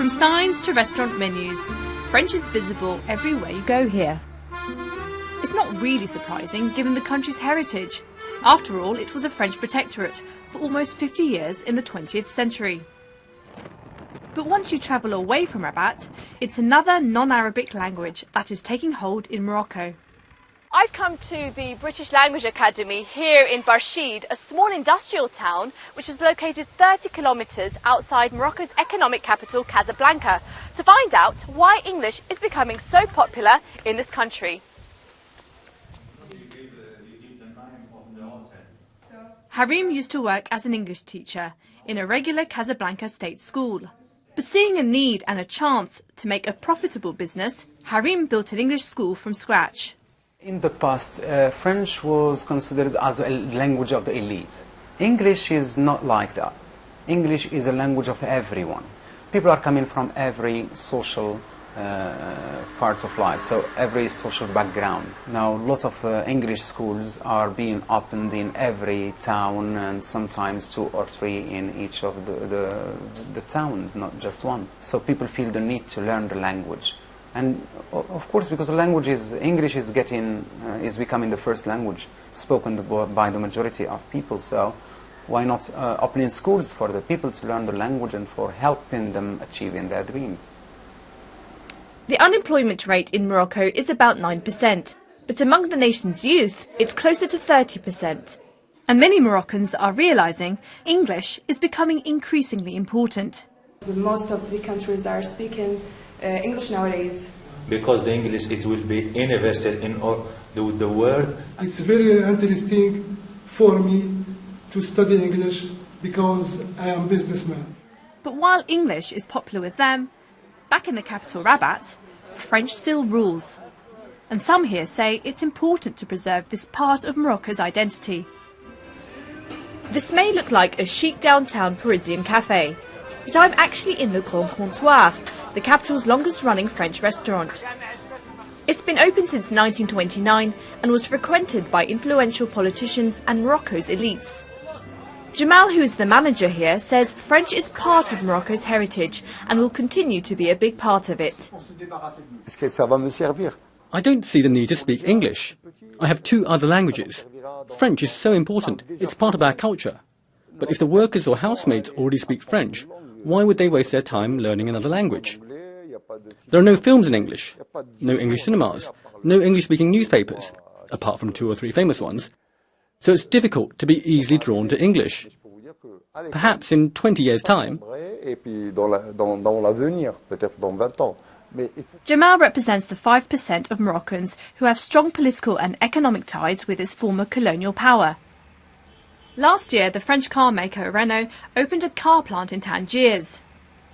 From signs to restaurant menus, French is visible everywhere you go here. It's not really surprising given the country's heritage. After all, it was a French protectorate for almost 50 years in the 20th century. But once you travel away from Rabat, it's another non-Arabic language that is taking hold in Morocco. I've come to the British Language Academy here in Barchid, a small industrial town which is located 30 kilometres outside Morocco's economic capital, Casablanca, to find out why English is becoming so popular in this country. Harim used to work as an English teacher in a regular Casablanca state school. But seeing a need and a chance to make a profitable business, Harim built an English school from scratch. In the past, French was considered as a language of the elite. English is not like that. English is a language of everyone. People are coming from every social part of life, so every social background. Now, lots of English schools are being opened in every town, and sometimes 2 or 3 in each of the towns, not just one. So people feel the need to learn the language. And of course, because the language is, English is becoming the first language spoken by the majority of people, so why not opening schools for the people to learn the language and for helping them achieving their dreams? The unemployment rate in Morocco is about 9%, but among the nation's youth, it's closer to 30%. And many Moroccans are realising English is becoming increasingly important. Most of the countries are speaking English nowadays. Because the English, it will be universal in all the world. It's very interesting for me to study English because I am a businessman. But while English is popular with them, back in the capital Rabat, French still rules. And some here say it's important to preserve this part of Morocco's identity. This may look like a chic downtown Parisian cafe, but I'm actually in Le Grand Comptoir, the capital's longest-running French restaurant. It's been open since 1929 and was frequented by influential politicians and Morocco's elites. Jamal, who is the manager here, says French is part of Morocco's heritage and will continue to be a big part of it. I don't see the need to speak English. I have 2 other languages. French is so important, it's part of our culture. But if the workers or housemaids already speak French, why would they waste their time learning another language? There are no films in English, no English cinemas, no English-speaking newspapers, apart from 2 or 3 famous ones. So it's difficult to be easily drawn to English. Perhaps in 20 years' time. Jamal represents the 5% of Moroccans who have strong political and economic ties with its former colonial power. Last year, the French car maker Renault opened a car plant in Tangiers.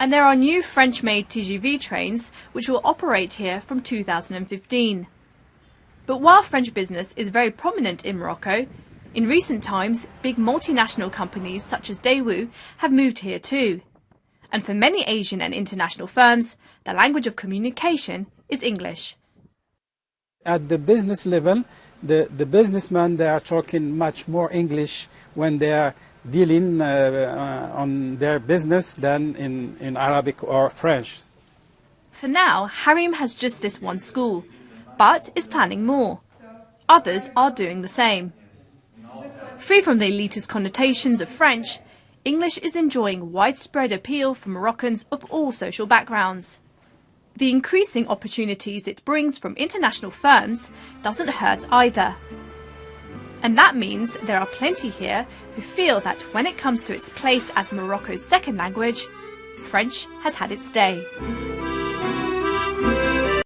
And there are new French-made TGV trains which will operate here from 2015. But while French business is very prominent in Morocco, in recent times, big multinational companies such as Daewoo have moved here too. And for many Asian and international firms, the language of communication is English. At the business level, the businessmen, they are talking much more English when they are dealing on their business than in Arabic or French. For now, Harim has just this one school, but is planning more. Others are doing the same. Free from the elitist connotations of French, English is enjoying widespread appeal for Moroccans of all social backgrounds. The increasing opportunities it brings from international firms doesn't hurt either. And that means there are plenty here who feel that when it comes to its place as Morocco's second language, French has had its day.